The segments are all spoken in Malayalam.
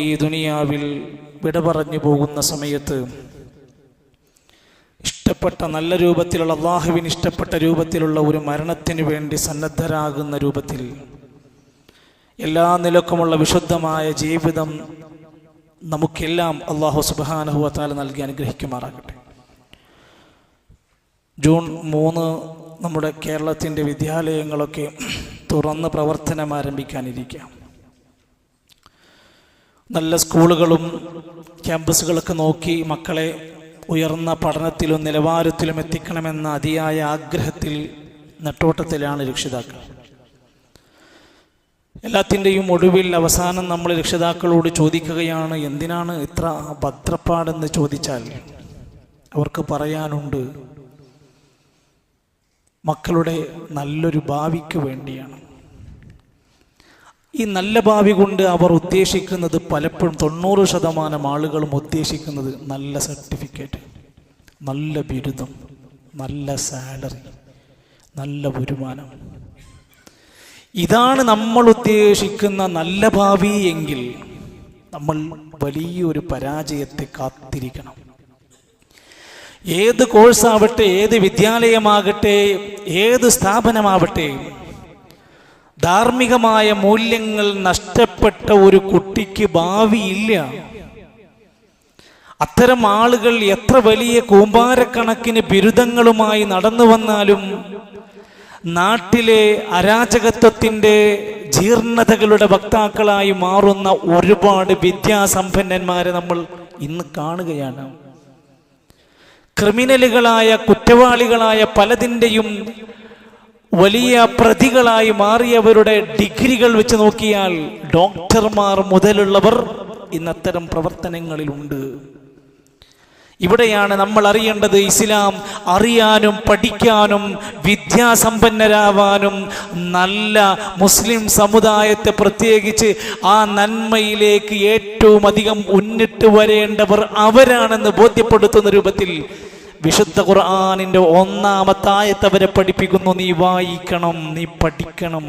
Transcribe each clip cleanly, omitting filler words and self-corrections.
ഈ ദുനിയാവിൽ വിട പറഞ്ഞു പോകുന്ന സമയത്ത് ഇഷ്ടപ്പെട്ട നല്ല രൂപത്തിലുള്ള അള്ളാഹുവിന് ഇഷ്ടപ്പെട്ട രൂപത്തിലുള്ള ഒരു മരണത്തിന് വേണ്ടി സന്നദ്ധരാകുന്ന രൂപത്തിൽ എല്ലാ നിലക്കുമുള്ള വിശുദ്ധമായ ജീവിതം നമുക്കെല്ലാം അള്ളാഹു സുബ്ഹാനഹു വ തആല നൽകി അനുഗ്രഹിക്കുമാറാകട്ടെ. ജൂൺ 3 നമ്മുടെ കേരളത്തിൻ്റെ വിദ്യാലയങ്ങളൊക്കെ തുറന്ന് പ്രവർത്തനം ആരംഭിക്കാനിരിക്കാം. നല്ല സ്കൂളുകളും ക്യാമ്പസുകളൊക്കെ നോക്കി മക്കളെ ഉയർന്ന പഠനത്തിലും നിലവാരത്തിലും എത്തിക്കണമെന്ന അതിയായ ആഗ്രഹത്തിൽ നെട്ടോട്ടത്തിലാണ് രക്ഷിതാക്കൾ. എല്ലാത്തിൻ്റെയും ഒടുവിൽ അവസാനം നമ്മൾ രക്ഷിതാക്കളോട് ചോദിക്കുകയാണ്, എന്തിനാണ് ഇത്ര ഭദ്രപ്പാടെന്ന് ചോദിച്ചാൽ അവർക്ക് പറയാനുണ്ട്, മക്കളുടെ നല്ലൊരു ഭാവിക്ക് വേണ്ടിയാണ്. ഈ നല്ല ഭാവി കൊണ്ട് അവർ ഉദ്ദേശിക്കുന്നത് പലപ്പോഴും 90% ആളുകളും ഉദ്ദേശിക്കുന്നത് നല്ല സർട്ടിഫിക്കറ്റ്, നല്ല ബിരുദം, നല്ല സാലറി, നല്ല വരുമാനം. ഇതാണ് നമ്മൾ ഉദ്ദേശിക്കുന്ന നല്ല ഭാവി എങ്കിൽ നമ്മൾ വലിയൊരു പരാജയത്തെ കാത്തിരിക്കണം. ഏത് കോഴ്സാവട്ടെ, ഏത് വിദ്യാലയമാകട്ടെ, ഏത് സ്ഥാപനമാവട്ടെ, ധാർമ്മികമായ മൂല്യങ്ങൾ നഷ്ടപ്പെട്ട ഒരു കുട്ടിക്ക് ഭാവിയില്ല. അത്തരം ആളുകൾ എത്ര വലിയ കൂമ്പാരക്കണക്കിന് ബിരുദങ്ങളുമായി നടന്നു വന്നാലും നാട്ടിലെ അരാജകത്വത്തിൻ്റെ ജീർണതകളുടെ വക്താക്കളായി മാറുന്ന ഒരുപാട് വിദ്യാസമ്പന്നന്മാരെ നമ്മൾ ഇന്ന് കാണുകയാണ്. ക്രിമിനലുകളായ, കുറ്റവാളികളായ പലതിൻ്റെയും വലിയ പ്രതികളായി മാറിയവരുടെ ഡിഗ്രികൾ വെച്ച് നോക്കിയാൽ ഡോക്ടർമാർ മുതലുള്ളവർ ഇന്നത്തരം പ്രവർത്തനങ്ങളിലുണ്ട്. ഇവിടെയാണ് നമ്മൾ അറിയേണ്ടത്, ഇസ്ലാം അറിയാനും പഠിക്കാനും വിദ്യാസമ്പന്നരാവാനും നല്ല മുസ്ലിം സമുദായത്തെ പ്രത്യേകിച്ച് ആ നന്മയിലേക്ക് ഏറ്റവും അധികം ഉന്നിട്ട് വരേണ്ടവർ അവരാണെന്ന് ബോധ്യപ്പെടുത്തുന്ന രൂപത്തിൽ വിശുദ്ധ ഖുർആനിന്റെ 1-ാമത്തെ ആയത്ത് അവരെ പഠിപ്പിക്കുന്നു. നീ വായിക്കണം, നീ പഠിക്കണം.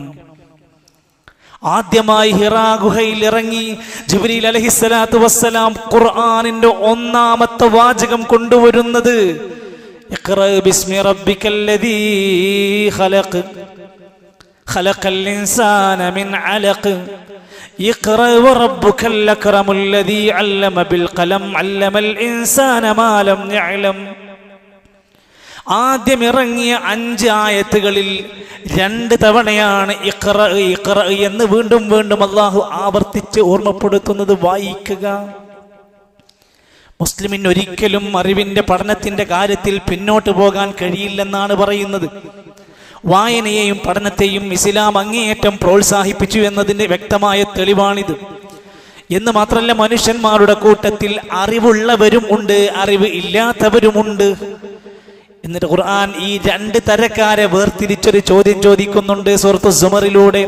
ആദ്യമായി ഹിറാ ഗുഹയിൽ ഇറങ്ങി ജിബ്രീൽ അലൈഹിസ്സലാത്തു വസ്സലാം ഖുർആനിന്റെ 1-ാമത്തെ വാചകം കൊണ്ടുവരുന്നത് ഇഖ്റാ ബിസ്മി റബ്ബിക്കല്ലദീ ഖലഖ് ഖലഖൽ ഇൻസാന മിൻ അലഖ് ഇഖ്റാ വറബ്ബുക്കൽ അക്രമുല്ലദീ അല്ലമ ബിൽ ഖലം അല്ലമൽ ഇൻസാന മാ ലം യഅലം. ആദ്യം ഇറങ്ങിയ 5 ആയത്തുകളിൽ 2 തവണയാണ് ഇഖ്റ ഇഖ്റ എന്ന് വീണ്ടും വീണ്ടും അള്ളാഹു ആവർത്തിച്ച് ഓർമ്മപ്പെടുത്തുന്നത്. വായിക്കുക. മുസ്ലിമിന് ഒരിക്കലും അറിവിന്റെ പഠനത്തിന്റെ കാര്യത്തിൽ പിന്നോട്ട് പോകാൻ കഴിയില്ലെന്നാണ് പറയുന്നത്. വായനയെയും പഠനത്തെയും ഇസ്ലാം അങ്ങേയറ്റം പ്രോത്സാഹിപ്പിച്ചു എന്നതിന്റെ വ്യക്തമായ തെളിവാണിത്. എന്ന് മാത്രമല്ല, മനുഷ്യന്മാരുടെ കൂട്ടത്തിൽ അറിവുള്ളവരും ഉണ്ട്, അറിവ് ഇല്ലാത്തവരുമുണ്ട്. എന്നിട്ട് ഖുർആൻ ഈ 2 തരക്കാരെ വേർതിരിച്ചൊരു ചോദ്യം ചോദിക്കുന്നുണ്ട് സൂറത്തു സുമറിലൂടെ.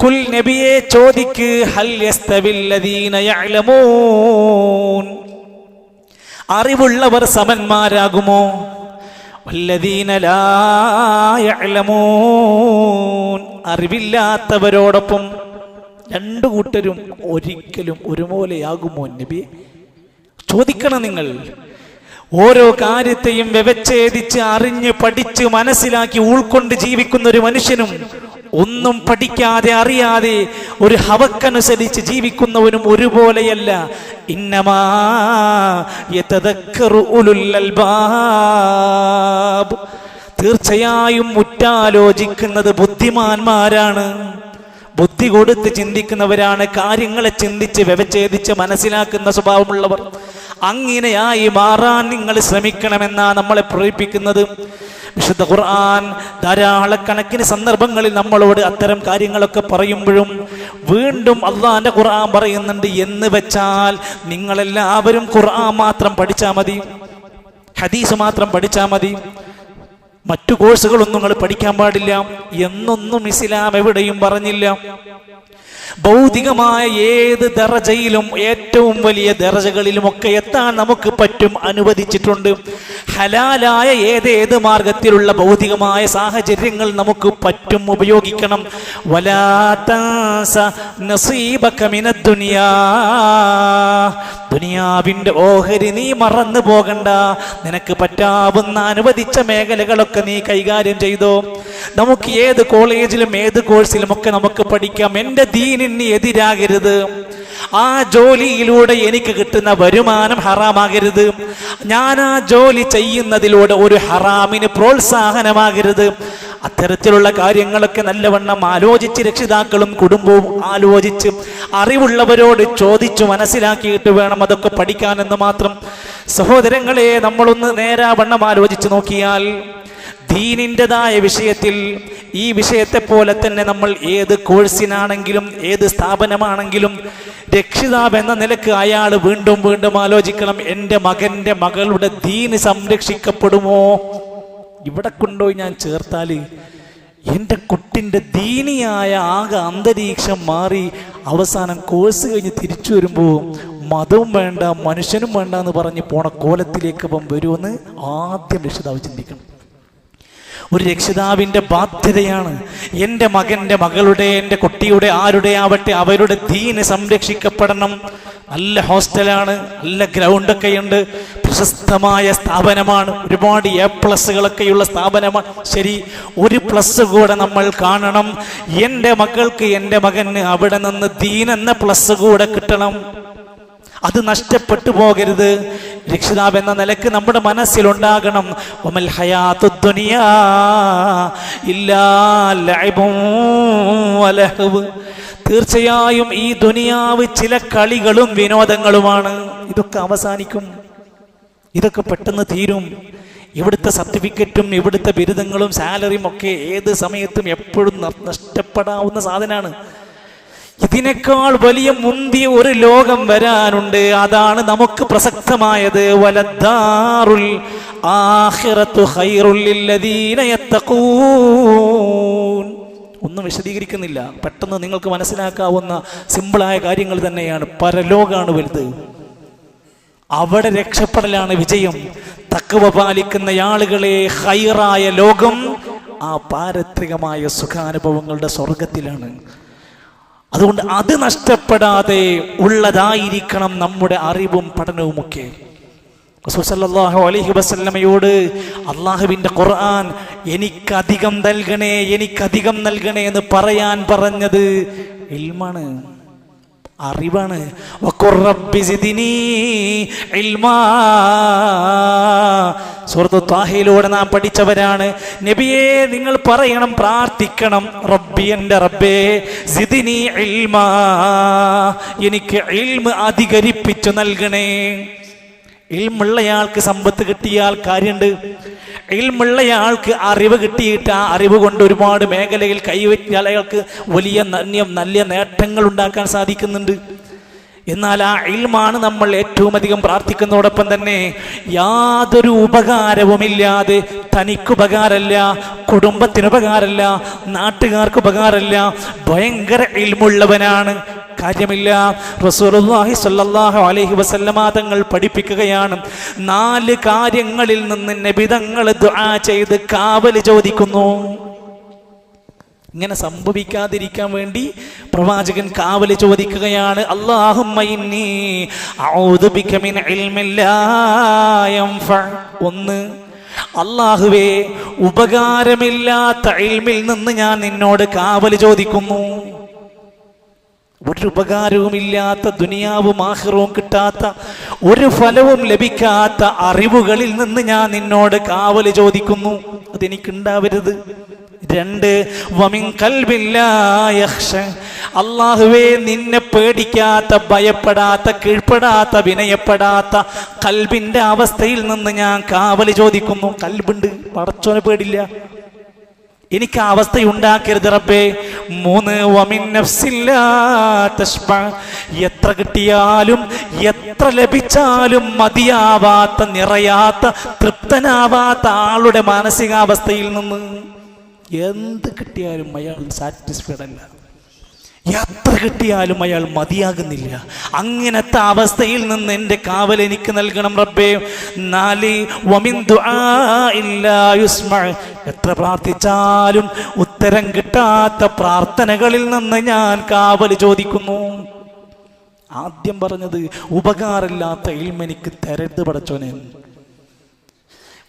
കുൽ നബിയെ ചോദിക്ക്, ഹൽ യസ്തവിൽ ലദീന യഅലമൂൻ, അറിവുള്ളവർ സമന്മാരാകുമോ, വല്ലദീന ലാ യഅലമൂൻ, അറിവില്ലാത്തവരോടൊപ്പം 2 കൂട്ടരും ഒരിക്കലും ഒരുപോലെയാകുമോ നബിയെ? ചോദിക്കണം നിങ്ങൾ. ഓരോ കാര്യത്തെയും വ്യവച്ഛേദിച്ച് അറിഞ്ഞ് പഠിച്ച് മനസ്സിലാക്കി ഉൾക്കൊണ്ട് ജീവിക്കുന്ന ഒരു മനുഷ്യനും ഒന്നും പഠിക്കാതെ അറിയാതെ ഒരു ഹവക്കനുസരിച്ച് ജീവിക്കുന്നവനും ഒരുപോലെയല്ല. ഇന്നമാ യതദക്കറു ഉലുൽ അൽബാബ്, തീർച്ചയായും ഉറ്റാലോചിക്കുന്നത് ബുദ്ധിമാന്മാരാണ്, ബുദ്ധി കൊടുത്ത് ചിന്തിക്കുന്നവരാണ്, കാര്യങ്ങളെ ചിന്തിച്ച് വ്യവച്ഛേദിച്ച് മനസ്സിലാക്കുന്ന സ്വഭാവമുള്ളവർ. അങ്ങനെയായി മാറാൻ നിങ്ങൾ ശ്രമിക്കണമെന്നാണ് നമ്മളെ പ്രേരിപ്പിക്കുന്നത് വിശുദ്ധ ഖുർആൻ. ധാരാളക്കണക്കിന് സന്ദർഭങ്ങളിൽ നമ്മളോട് അത്തരം കാര്യങ്ങളൊക്കെ പറയുമ്പോഴും വീണ്ടും അള്ളാന്റെ ഖുർആൻ പറയുന്നുണ്ട്, എന്ന് വെച്ചാൽ നിങ്ങളെല്ലാവരും ഖുർആൻ മാത്രം പഠിച്ചാൽ മതി, ഹദീസ് മാത്രം പഠിച്ചാൽ മതി. മറ്റു കോഴ്സുകളൊന്നും നിങ്ങൾ പഠിക്കാൻ പാടില്ല എന്നൊന്നും ഇസ്ലാം എവിടെയും പറഞ്ഞില്ല. ഭൗതികമായ ഏത് ദറജയിലും ഏറ്റവും വലിയ ദറജകളിലുമൊക്കെ എത്താൻ നമുക്ക് പറ്റും, അനുവദിച്ചിട്ടുണ്ട്. ഹലാലായ ഏതേത് മാർഗത്തിലുള്ള ഭൗതികമായ സാഹചര്യങ്ങൾ നമുക്ക് പറ്റും, ഉപയോഗിക്കണം. വലാ തൻസ നസീബക മിനദ് ദുനിയാ, ദുനിയാവിന്റെ ഓഹരി നീ മറന്നു പോകണ്ട. നിനക്ക് പറ്റാവുന്ന അനുവദിച്ച മേഖലകളൊക്കെ നീ കൈകാര്യം ചെയ്തോ. നമുക്ക് ഏത് കോളേജിലും ഏത് കോഴ്സിലും ഒക്കെ നമുക്ക് പഠിക്കാം. എൻ്റെ ദീനിന് എതിരാകരുത്. ആ ജോലിയിലൂടെ എനിക്ക് കിട്ടുന്ന വരുമാനം ഹറാമാകരുത്. ഞാൻ ആ ജോലി ചെയ്യുന്നതിലൂടെ ഒരു ഹറാമിന് പ്രോത്സാഹനമാകരുത്. അത്തരത്തിലുള്ള കാര്യങ്ങളൊക്കെ നല്ലവണ്ണം ആലോചിച്ച് രക്ഷിതാക്കളും കുടുംബവും ആലോചിച്ച് അറിവുള്ളവരോട് ചോദിച്ചു മനസ്സിലാക്കിയിട്ട് വേണം അതൊക്കെ പഠിക്കാനെന്ന് മാത്രം. സഹോദരങ്ങളെ, നമ്മളൊന്ന് നേരാവണ്ണം ആലോചിച്ച് നോക്കിയാൽ ദീനിൻ്റെതായ വിഷയത്തിൽ ഈ വിഷയത്തെ പോലെ തന്നെ നമ്മൾ ഏത് കോഴ്സിനാണെങ്കിലും ഏത് സ്ഥാപനമാണെങ്കിലും രക്ഷിതാവ് എന്ന നിലക്ക് അയാൾ വീണ്ടും വീണ്ടും ആലോചിക്കണം, എൻ്റെ മകൻ്റെ മകളുടെ ദീന് സംരക്ഷിക്കപ്പെടുമോ? ഇവിടെ കൊണ്ടുപോയി ഞാൻ ചേർത്താൽ എൻ്റെ കുട്ടിൻ്റെ ദീനിയായ ആകെ അന്തരീക്ഷം മാറി അവസാനം കോഴ്സ് കഴിഞ്ഞ് തിരിച്ചു വരുമ്പോൾ മതവും വേണ്ട മനുഷ്യനും വേണ്ട എന്ന് പറഞ്ഞ് പോണ കോലത്തിലേക്ക് ഇപ്പം വരുമെന്ന് ആദ്യം രക്ഷിതാവ് ചിന്തിക്കണം. ഒരു രക്ഷിതാവിൻ്റെ ബാധ്യതയാണ് എൻ്റെ മകൻ്റെ മകളുടെ എൻ്റെ കുട്ടിയുടെ ആരുടെ ആവട്ടെ അവരുടെ ദീന് സംരക്ഷിക്കപ്പെടണം. നല്ല ഹോസ്റ്റലാണ്, നല്ല ഗ്രൗണ്ടൊക്കെയുണ്ട്, പ്രശസ്തമായ സ്ഥാപനമാണ്, ഒരുപാട് A+കളൊക്കെയുള്ള സ്ഥാപനമാണ്. ശരി, ഒരു പ്ലസ് കൂടെ നമ്മൾ കാണണം. എൻ്റെ മക്കൾക്ക് എൻ്റെ മകന് അവിടെ നിന്ന് ദീൻ എന്ന പ്ലസ് കൂടെ കിട്ടണം. അത് നഷ്ടപ്പെട്ടു പോകരുത്. രക്ഷിതാവ് എന്ന നിലക്ക് നമ്മുടെ മനസ്സിലുണ്ടാകണം, വമൽ ഹയാത്തുദ് ദുനിയാ ഇല്ലാ ലഅബുൻ വലഹവ്. തീർച്ചയായും ഈ ദുനിയാവ് ചില കളികളും വിനോദങ്ങളുമാണ്. ഇതൊക്കെ അവസാനിക്കും, ഇതൊക്കെ പെട്ടെന്ന് തീരും. ഇവിടുത്തെ സർട്ടിഫിക്കറ്റും ഇവിടുത്തെ ബിരുദങ്ങളും സാലറിയും ഒക്കെ ഏത് സമയത്തും എപ്പോഴും നഷ്ടപ്പെടാവുന്ന സാധനമാണ്. ഇതിനേക്കാൾ വലിയ മുന്തിയ ഒരു ലോകം വരാനുണ്ട്. അതാണ് നമുക്ക് പ്രസക്തമായത്. വലദ്ദാറുൽ ആഖിറതു ഖൈറുൽ ലില്ലദീന യത്തഖൂൻ. ഒന്നും വിശദീകരിക്കുന്നില്ല, പെട്ടെന്ന് നിങ്ങൾക്ക് മനസ്സിലാക്കാവുന്ന സിമ്പിളായ കാര്യങ്ങൾ തന്നെയാണ്. പരലോകാണ് വലുത്, അവിടെ രക്ഷപ്പെടലാണ് വിജയം. തഖ്വ പാലിക്കുന്ന ആളുകളെ ഖൈറായ ലോകം ആ പാരത്രികമായ സുഖാനുഭവങ്ങളുടെ സ്വർഗത്തിലാണ്. അതുകൊണ്ട് അത് നഷ്ടപ്പെടാതെ ഉള്ളതായിരിക്കണം നമ്മുടെ അറിവും പഠനവുമൊക്കെ. റസൂൽ സല്ലല്ലാഹു അലൈഹി വസല്ലമയോട് അള്ളാഹുവിൻ്റെ ഖുർആൻ എനിക്കധികം നൽകണേ എനിക്കധികം നൽകണേ എന്ന് പറയാൻ പറഞ്ഞത് ഇൽമാണ്, അറിവാണ്. വഖുർ റബ്ബി സിദ്നി ഇൽമാ. സൂറത്ത് ത്വാഹയിലൂടെ നാം പഠിച്ചവരാണ്. നബിയെ നിങ്ങൾ പറയണം, പ്രാർത്ഥിക്കണം, റബ്ബി എൻ്റെ റബ്ബേ സിദ്നി ഇൽമാ, എനിക്ക് ഇൽമ് അധികരിപ്പിച്ചു നൽകണേ. ഇൽമുള്ളയാൾക്ക് സമ്പത്ത് കിട്ടിയാൽ കാര്യമുണ്ട്. ഇൽമുള്ളയാൾക്ക് അറിവ് കിട്ടിയിട്ട് ആ അറിവ് കൊണ്ട് ഒരുപാട് മേഖലയിൽ കൈവച്ചാൽ അയാൾക്ക് വലിയ നല്ല നേട്ടങ്ങൾ ഉണ്ടാക്കാൻ സാധിക്കുന്നുണ്ട്. എന്നാൽ ആ ഇൽമാണ് നമ്മൾ ഏറ്റവും അധികം പ്രാർത്ഥിക്കുന്നതോടൊപ്പം തന്നെ യാതൊരു ഉപകാരവുമില്ലാതെ തനിക്കുപകാരമല്ല, കുടുംബത്തിനുപകാരമല്ല, നാട്ടുകാർക്ക് ഉപകാരമല്ല, ഭയങ്കര ഇൽമുള്ളവനാണ്, കാര്യമില്ല. റസൂലുള്ളാഹി സ്വല്ലല്ലാഹു അലൈഹി വസല്ലമ തങ്ങൾ പഠിപ്പിക്കുകയാണ്, 4 കാര്യങ്ങളിൽ നിന്ന് നബി തങ്ങൾ ദുആ ചെയ്ത് കാവല് ചോദിക്കുന്നു. ഇങ്ങനെ സംഭവിക്കാതിരിക്കാൻ വേണ്ടി പ്രവാചകൻ കാവല് ചോദിക്കുകയാണ്. അല്ലാഹുമ്മ ഇന്നി അഊദു ബിക മിൻ ഇൽമിൻ ലാ യൻഫഅ. 1, അല്ലാഹുവേ ഉപകാരമില്ലാത്ത ഇൽമിൽ നിന്ന് ഞാൻ നിന്നോട് കാവല് ചോദിക്കുന്നു. ഒരു ഉപകാരവുമില്ലാത്ത, ദുനിയാവും ആഖിറവും കിട്ടാത്ത, ഒരു ഫലവും ലഭിക്കാത്ത അറിവുകളിൽ നിന്ന് ഞാൻ നിന്നോട് കാവല് ചോദിക്കുന്നു. അതെനിക്കുണ്ടാവരുത്. 2, വമിൻ ഖൽബിൻ ലാ യഖ്ശ. അല്ലാഹുവേ നിന്നെ പേടിക്കാത്ത, ഭയപ്പെടാത്ത, കീഴ്പ്പെടാത്ത, വിനയപ്പെടാത്ത കൽബിന്റെ അവസ്ഥയിൽ നിന്ന് ഞാൻ കാവല് ചോദിക്കുന്നു. കൽബുണ്ട്, പടച്ചോനെ പേടില്ല. എനിക്ക് ആ അവസ്ഥയുണ്ടാക്കരുത് റബ്ബേ. 3 വമിൻ നഫ്സില്ലാ തശ്ബ, എത്ര കിട്ടിയാലും എത്ര ലഭിച്ചാലും മതിയാവാത്ത, നിറയാത്ത, തൃപ്തനാവാത്ത ആളുടെ മാനസികാവസ്ഥയിൽ നിന്ന് എന്ത് കിട്ടിയാലും അയാൾ സാറ്റിസ്ഫൈഡ് അല്ല, എത്ര കിട്ടിയാലും അയാൾ മതിയാകുന്നില്ല. അങ്ങനത്തെ അവസ്ഥയിൽ നിന്ന് എൻ്റെ കാവൽ എനിക്ക് നൽകണം റബ്ബേ. 4 വമിൻ ദുആഇല്ലാ യുസ്മഅ, എത്ര പ്രാർത്ഥിച്ചാലും ഉത്തരം കിട്ടാത്ത പ്രാർത്ഥനകളിൽ നിന്ന് ഞാൻ കാവൽ ചോദിക്കുന്നു. ആദ്യം പറഞ്ഞത് ഉപകാരമില്ലാത്ത ഇൽമ എനിക്ക് തരരുത് പടച്ചോനെ.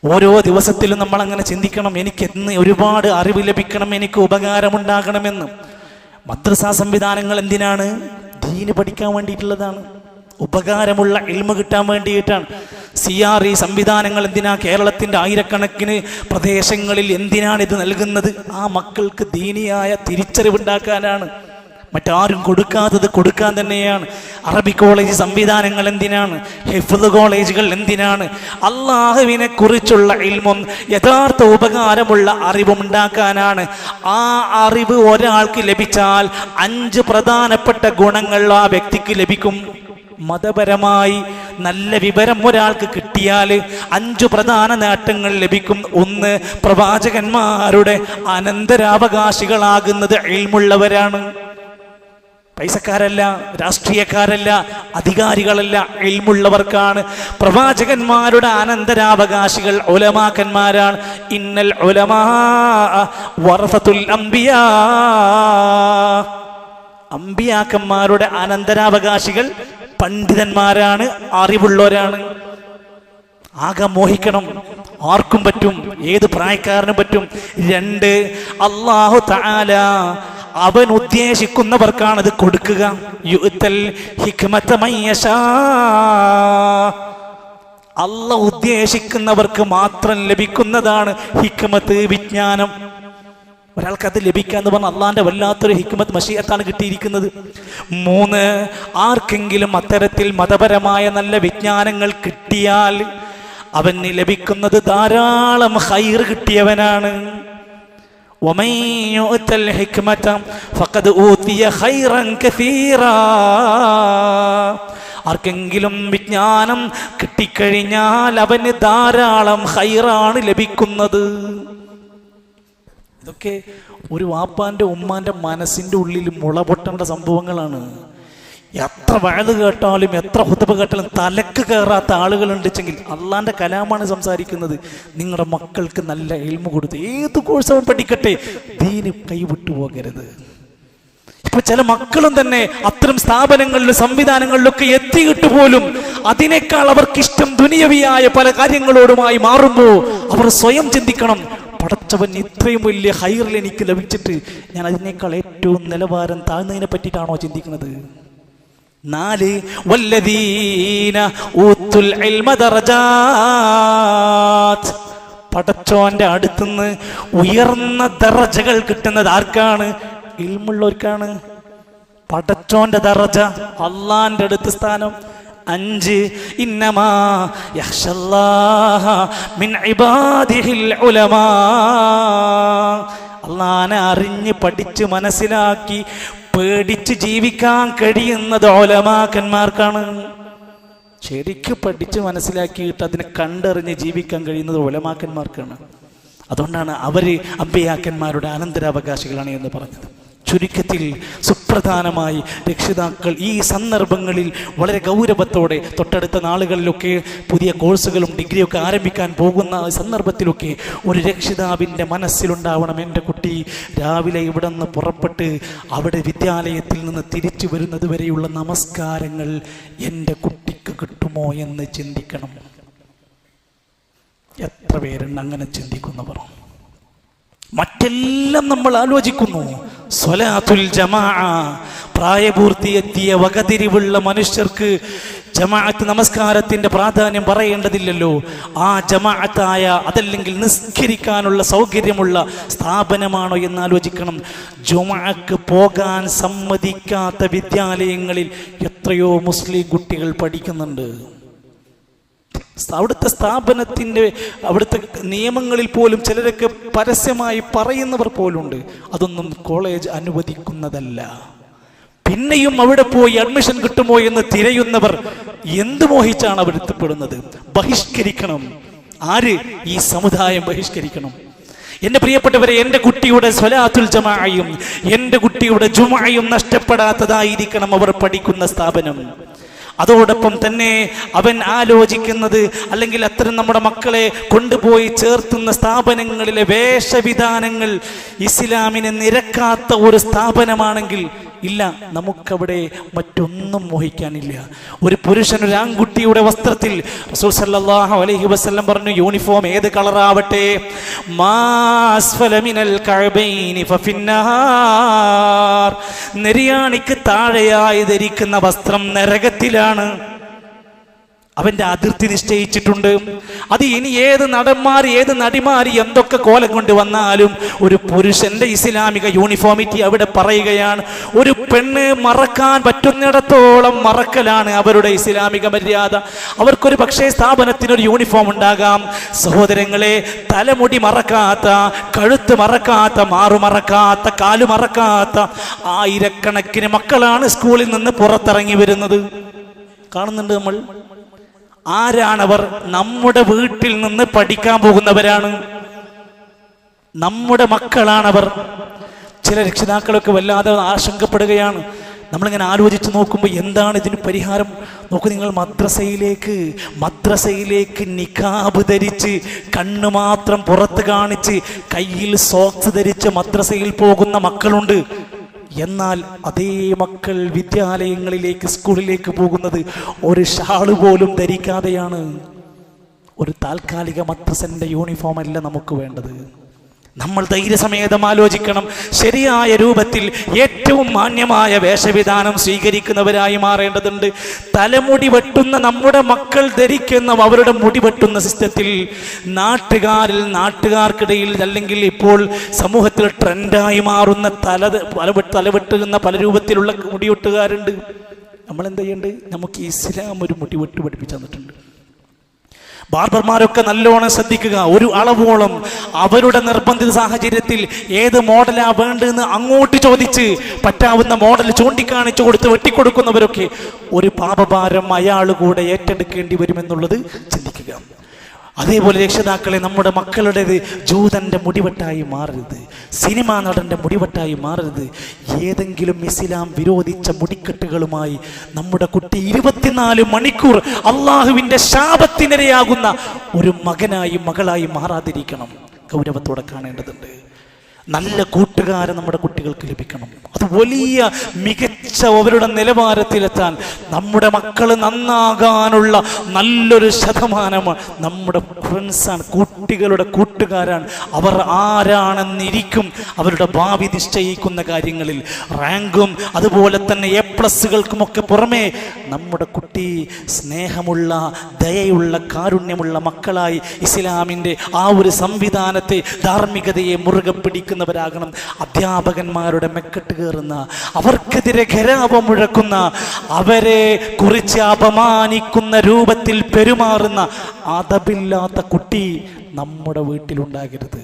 ഓരോ ദിവസത്തിലും നമ്മൾ അങ്ങനെ ചിന്തിക്കണം, എനിക്ക് എന്ന് ഒരുപാട് അറിവ് ലഭിക്കണം, എനിക്ക് ഉപകാരമുണ്ടാകണമെന്ന്. മദ്രസ സംവിധാനങ്ങൾ എന്തിനാണ്? ദീന് പഠിക്കാൻ വേണ്ടിയിട്ടുള്ളതാണ്, ഉപകാരമുള്ള ഇൽമ കിട്ടാൻ വേണ്ടിയിട്ടാണ്. CRE സംവിധാനങ്ങൾ എന്തിനാ? കേരളത്തിൻ്റെ ആയിരക്കണക്കിന് പ്രദേശങ്ങളിൽ എന്തിനാണ് ഇത് നൽകുന്നത്? ആ മക്കൾക്ക് ദീനിയായ തിരിച്ചറിവുണ്ടാക്കാനാണ്. മറ്റാരും കൊടുക്കാത്തത് കൊടുക്കാൻ തന്നെയാണ്. അറബി കോളേജ് സംവിധാനങ്ങൾ എന്തിനാണ്? ഹിഫ്ള് കോളേജുകൾ എന്തിനാണ്? അള്ളാഹുവിനെ കുറിച്ചുള്ള ഇൽമും യഥാർത്ഥ ഉപകാരമുള്ള അറിവും ഉണ്ടാക്കാനാണ്. ആ അറിവ് ഒരാൾക്ക് ലഭിച്ചാൽ 5 പ്രധാനപ്പെട്ട ഗുണങ്ങൾ ആ വ്യക്തിക്ക് ലഭിക്കും. മതപരമായി നല്ല വിവരം ഒരാൾക്ക് കിട്ടിയാൽ 5 പ്രധാന നേട്ടങ്ങൾ ലഭിക്കും. 1, പ്രവാചകന്മാരുടെ അനന്തരാവകാശികളാകുന്നത് ഇൽമുള്ളവരാണ്. പൈസക്കാരല്ല, രാഷ്ട്രീയക്കാരല്ല, അധികാരികളല്ല, ഇൽമുള്ളവർക്കാണ്. പ്രവാചകന്മാരുടെ അനന്തരാവകാശികൾ ഉലമാക്കന്മാരാണ്. ഇന്നൽ ഉലമാ വറസത്തുൽ അംബിയാ, അംബിയാക്കന്മാരുടെ അനന്തരാവകാശികൾ പണ്ഡിതന്മാരാണ്, അറിവുള്ളവരാണ്. ആകെ മോഹിക്കണം, ആർക്കും പറ്റും, ഏത് പ്രായക്കാരനും പറ്റും. 2, അല്ലാഹു തആല അവൻ ഉദ്ദേശിക്കുന്നവർക്കാണ് അത് കൊടുക്കുക. യുഅ്തൽ ഹിക്മത മയ്യശാ, അല്ലാഹു ഉദ്ദേശിക്കുന്നവർക്ക് മാത്രം ലഭിക്കുന്നതാണ് ഹിക്മത്ത്, വിജ്ഞാനം. ഒരാൾക്കത് ലഭിക്കാന്ന് പറഞ്ഞാൽ അള്ളാന്റെ വല്ലാത്തൊരു ഹിക്മത്ത് മശീഅത്താണ് കിട്ടിയിരിക്കുന്നത്. 3, ആർക്കെങ്കിലും അത്തരത്തിൽ മതപരമായ നല്ല വിജ്ഞാനങ്ങൾ കിട്ടിയാൽ അവന് ലഭിക്കുന്നത് ധാരാളം ഖൈർ കിട്ടിയവനാണ്. ومن يؤت الحكمة فقد أوتي خيرا كثيرا, ആർക്കെങ്കിലും വിജ്ഞാനം കിട്ടിക്കഴിഞ്ഞാൽ അവന് ധാരാളം ഖൈറാണ് ലഭിക്കുന്നത്. ഇതൊക്കെ ഒരു വാപ്പാന്റെ ഉമ്മാന്റെ മനസ്സിന്റെ ഉള്ളിൽ മുളപൊട്ടേണ്ട സംഭവങ്ങളാണ്. എത്ര വഅദ് കേട്ടാലും എത്ര ഖുതുബ കേട്ടാലും തലക്ക് കയറാത്ത ആളുകളുണ്ടെങ്കിൽ അള്ളാന്റെ കലാമാണ് സംസാരിക്കുന്നത്. നിങ്ങളുടെ മക്കൾക്ക് നല്ല ഇൽമു കൊടുത്ത് ഏത് കോഴ്സ് അവൻ പഠിക്കട്ടെ, ദീന് കൈവിട്ടു പോകരുത്. ഇപ്പൊ ചില മക്കളും തന്നെ അത്തരം സ്ഥാപനങ്ങളിലും സംവിധാനങ്ങളിലൊക്കെ എത്തിയിട്ട് പോലും അതിനേക്കാൾ അവർക്കിഷ്ടം ദുനിയവിയായ പല കാര്യങ്ങളോടുമായി മാറുമ്പോൾ അവർ സ്വയം ചിന്തിക്കണം, പടച്ചവൻ ഇത്രയും വലിയ ഖൈറിൽ എനിക്ക് ലഭിച്ചിട്ട് ഞാൻ അതിനേക്കാൾ ഏറ്റവും നിലവാരം താഴ്ന്നതിനെ പറ്റിയിട്ടാണോ ചിന്തിക്കുന്നത്? 4, വല്ലദീന ഊത്തുൽ ഇൽമ ദറജാത്ത്, പടച്ചോന്റെ അടുത്തുനിന്ന് ഉയർന്ന ദറജകൾ കിട്ടുന്നത് ആർക്കാണ്? ഇൽമുള്ളവർക്കാണ്. പടച്ചോന്റെ ദറജ, അള്ളാന്റെ അടുത്ത് സ്ഥാനം. 5, ഇന്നമാ യഖ്ശല്ലാഹ മിൻ ഇബാദിഹിൽ ഉലമാ, അള്ളാനെ അറിഞ്ഞ് പഠിച്ച് മനസ്സിലാക്കി പേടിച്ച് ജീവിക്കാൻ കഴിയുന്നത് ഉലമാക്കന്മാർക്കാണ്. ശരിക്കും പഠിച്ച് മനസ്സിലാക്കിയിട്ട് അതിനെ കണ്ടറിഞ്ഞ് ജീവിക്കാൻ കഴിയുന്നത് ഉലമാക്കന്മാർക്കാണ്. അതുകൊണ്ടാണ് അവര് അമ്പിയാക്കന്മാരുടെ അനന്തരാവകാശികളാണ് എന്ന് പറഞ്ഞത്. ചുരുക്കത്തിൽ സുപ്രധാനമായി രക്ഷിതാക്കൾ ഈ സന്ദർഭങ്ങളിൽ വളരെ ഗൗരവത്തോടെ, തൊട്ടടുത്ത നാളുകളിലൊക്കെ പുതിയ കോഴ്സുകളും ഡിഗ്രിയൊക്കെ ആരംഭിക്കാൻ പോകുന്ന സന്ദർഭത്തിലൊക്കെ ഒരു രക്ഷിതാവിൻ്റെ മനസ്സിലുണ്ടാവണം, എൻ്റെ കുട്ടി രാവിലെ ഇവിടെ നിന്ന് പുറപ്പെട്ട് അവിടെ വിദ്യാലയത്തിൽ നിന്ന് തിരിച്ചു വരുന്നത് വരെയുള്ള നമസ്കാരങ്ങൾ എൻ്റെ കുട്ടിക്ക് കിട്ടുമോ എന്ന് ചിന്തിക്കണം. എത്ര പേരുണ്ട് അങ്ങനെ ചിന്തിക്കുന്നവർ? മറ്റെല്ലാം നമ്മൾ ആലോചിക്കുന്നു. സ്വലാത്തുൽ ജമാഅ, പ്രായപൂർത്തിയെത്തിയ വകതിരിവുള്ള മനുഷ്യർക്ക് ജമാഅത്ത് നമസ്കാരത്തിന്റെ പ്രാധാന്യം പറയേണ്ടതില്ലല്ലോ. ആ ജമാഅത്തായ അതല്ലെങ്കിൽ നിസ്കരിക്കാനുള്ള സൗകര്യമുള്ള സ്ഥാപനമാണോ എന്ന് ആലോചിക്കണം. ജുമുഅക്ക് പോകാൻ സമ്മതിക്കാത്ത വിദ്യാലയങ്ങളിൽ എത്രയോ മുസ്ലിം കുട്ടികൾ പഠിക്കുന്നുണ്ട്. അവിടുത്തെ സ്ഥാപനത്തിൻ്റെ അവിടുത്തെ നിയമങ്ങളിൽ പോലും ചിലരൊക്കെ പരസ്യമായി പറയുന്നവർ പോലുണ്ട്. അതൊന്നും കോളേജ് അനുവദിക്കുന്നതല്ല. പിന്നെയും അവിടെ പോയി അഡ്മിഷൻ കിട്ടുമോ എന്ന് തിരയുന്നവർ എന്ത് മോഹിച്ചാണ് അവിടെ എത്തപ്പെടുന്നത്? ബഹിഷ്കരിക്കണം. ആര്? ഈ സമുദായം ബഹിഷ്കരിക്കണം. എന്റെ പ്രിയപ്പെട്ടവരെ, എൻ്റെ കുട്ടിയുടെ സ്വലാത്തുൽ ജമാഅയും എൻ്റെ കുട്ടിയുടെ ജുമുഅയും നഷ്ടപ്പെടാത്തതായിരിക്കണം അവർ പഠിക്കുന്ന സ്ഥാപനം. അതോടൊപ്പം തന്നെ അവൻ ആലോചിക്കുന്നത്, അല്ലെങ്കിൽ അത്തരം നമ്മുടെ മക്കളെ കൊണ്ടുപോയി ചേർത്തുന്ന സ്ഥാപനങ്ങളിലെ വേഷവിധാനങ്ങൾ ഇസ്ലാമിനെ നിരക്കാത്ത ഒരു സ്ഥാപനമാണെങ്കിൽ ഇല്ല, നമുക്കവിടെ മറ്റൊന്നും മോഹിക്കാനില്ല. ഒരു പുരുഷൻ ഒരു ആൺകുട്ടിയുടെ വസ്ത്രത്തിൽ റസൂൽ സല്ലല്ലാഹു അലൈഹി വസല്ലം പറഞ്ഞു, യൂണിഫോം ഏത് കളറാവട്ടെ, മാസ്ഫല മിനൽ കഅബൈനി ഫഫിന്നാർ, നെരിയാണിക്ക് താഴെയായി ധരിക്കുന്ന വസ്ത്രം നരകത്തിലാണ്. അവന്റെ അതിർത്തി നിശ്ചയിച്ചിട്ടുണ്ട്. അത് ഇനി ഏത് നടന്മാർ ഏത് നടിമാരി എന്തൊക്കെ കോലം കൊണ്ട് വന്നാലും ഒരു പുരുഷന്റെ ഇസ്ലാമിക യൂണിഫോമിറ്റി അവിടെ പറയുകയാണ്. ഒരു പെണ്ണ് മറക്കാൻ പറ്റുന്നിടത്തോളം മറക്കലാണ് അവരുടെ ഇസ്ലാമിക മര്യാദ. അവർക്കൊരു പക്ഷേ സ്ഥാപനത്തിനൊരു യൂണിഫോം ഉണ്ടാകാം. സഹോദരങ്ങളെ, തലമുടി മറക്കാത്ത, കഴുത്ത് മറക്കാത്ത, മാറു മറക്കാത്ത, കാലു മറക്കാത്ത ആയിരക്കണക്കിന് മക്കളാണ് സ്കൂളിൽ നിന്ന് പുറത്തിറങ്ങി വരുന്നത്. കാണുന്നുണ്ട് നമ്മൾ. ആരാണവർ? നമ്മുടെ വീട്ടിൽ നിന്ന് പഠിക്കാൻ പോകുന്നവരാണ്, നമ്മുടെ മക്കളാണവർ. ചില രക്ഷിതാക്കളൊക്കെ വല്ലാതെ ആശങ്കപ്പെടുകയാണ്. നമ്മളിങ്ങനെ ആലോചിച്ച് നോക്കുമ്പോൾ എന്താണ് ഇതിന് പരിഹാരം? നോക്കൂ നിങ്ങൾ, മദ്രസയിലേക്ക് നിഖാബ് ധരിച്ച് കണ്ണ് മാത്രം പുറത്ത് കാണിച്ച് കയ്യിൽ സോക്സ് ധരിച്ച് മദ്രസയിൽ പോകുന്ന മക്കളുണ്ട്. എന്നാൽ അതേ മക്കൾ വിദ്യാലയങ്ങളിലേക്ക്, സ്കൂളിലേക്ക് പോകുന്നത് ഒരു ഷാള് പോലും ധരിക്കാതെയാണ്. ഒരു താൽക്കാലിക മദ്രസന്റെ യൂണിഫോം അല്ല നമുക്ക് വേണ്ടത്. നമ്മൾ ധൈര്യസമേതം ആലോചിക്കണം. ശരിയായ രൂപത്തിൽ ഏറ്റവും മാന്യമായ വേഷവിധാനം സ്വീകരിക്കുന്നവരായി മാറേണ്ടതുണ്ട്. തലമുടി വെട്ടുന്ന നമ്മുടെ മക്കൾ ധരിക്കുന്ന അവരുടെ മുടി വെട്ടുന്ന സിസ്റ്റത്തിൽ നാട്ടുകാർക്കിടയിൽ, അല്ലെങ്കിൽ ഇപ്പോൾ സമൂഹത്തിൽ ട്രെൻഡായി മാറുന്ന തലവെട്ടുന്ന പല രൂപത്തിലുള്ള മുടിവെട്ടുകാരുണ്ട്. നമ്മൾ എന്ത് ചെയ്യേണ്ടത്? നമുക്ക് ഇസ്ലാം ഒരു മുടിവെട്ട് പഠിപ്പിച്ചു തന്നിട്ടുണ്ട്. ബാർബർമാരൊക്കെ നല്ലോണം ശ്രദ്ധിക്കുക. ഒരു അളവോളം അവരുടെ നിർബന്ധിത സാഹചര്യത്തിൽ ഏത് മോഡലാ വേണ്ടതെന്ന് അങ്ങോട്ട് ചോദിച്ച് പറ്റാവുന്ന മോഡൽ ചൂണ്ടിക്കാണിച്ചു കൊടുത്ത് വെട്ടിക്കൊടുക്കുന്നവരൊക്കെ ഒരു പാപഭാരം അയാൾ കൂടെ ഏറ്റെടുക്കേണ്ടി വരുമെന്നുള്ളത് ചിന്തിക്കുക. അതേപോലെ രക്ഷിതാക്കളെ, നമ്മുടെ മക്കളുടേത് ജൂതന്റെ മുടിവെട്ടായി മാറരുത്, സിനിമാ നടന്റെ മുടിവെട്ടായി മാറരുത്. ഏതെങ്കിലും ഇസ്ലാം വിരോധിച്ച മുടിക്കെട്ടുകളുമായി നമ്മുടെ കുട്ടി 24 മണിക്കൂർ അള്ളാഹുവിന്റെ ശാപത്തിനിരയാകുന്ന ഒരു മകനായി മകളായി മാറാതിരിക്കണം. ഗൗരവത്തോടെ കാണേണ്ടതുണ്ട്. നല്ല കൂട്ടുകാരെ നമ്മുടെ കുട്ടികൾക്ക് ലഭിക്കണം. അത് വലിയ മികച്ച അവരുടെ നിലവാരത്തിലെത്താൻ, നമ്മുടെ മക്കൾ നന്നാകാനുള്ള നല്ലൊരു ശതമാനമാണ് നമ്മുടെ ഫ്രണ്ട്സാണ്, കുട്ടികളുടെ കൂട്ടുകാരാണ്. അവർ ആരാണെന്നിരിക്കും അവരുടെ ഭാവി നിശ്ചയിക്കുന്ന കാര്യങ്ങളിൽ. റാങ്കും അതുപോലെ തന്നെ A+കൾക്കുമൊക്കെ പുറമെ നമ്മുടെ കുട്ടി സ്നേഹമുള്ള, ദയയുള്ള, കാരുണ്യമുള്ള മക്കളായി ഇസ്ലാമിൻ്റെ ആ ഒരു സംവിധാനത്തെ, ധാർമ്മികതയെ മുറുകെ പിടിക്കുന്നവരാകണം. അധ്യാപകന്മാരുടെ മെക്കെട്ട് കയറുന്ന, അവർക്കെതിരെ ഖരാപം മുഴക്കുന്ന, അവരെ കുറിച്ച് അപമാനിക്കുന്ന രൂപത്തിൽ പെരുമാറുന്ന അതബില്ലാത്ത കുട്ടി നമ്മുടെ വീട്ടിലുണ്ടാകരുത്.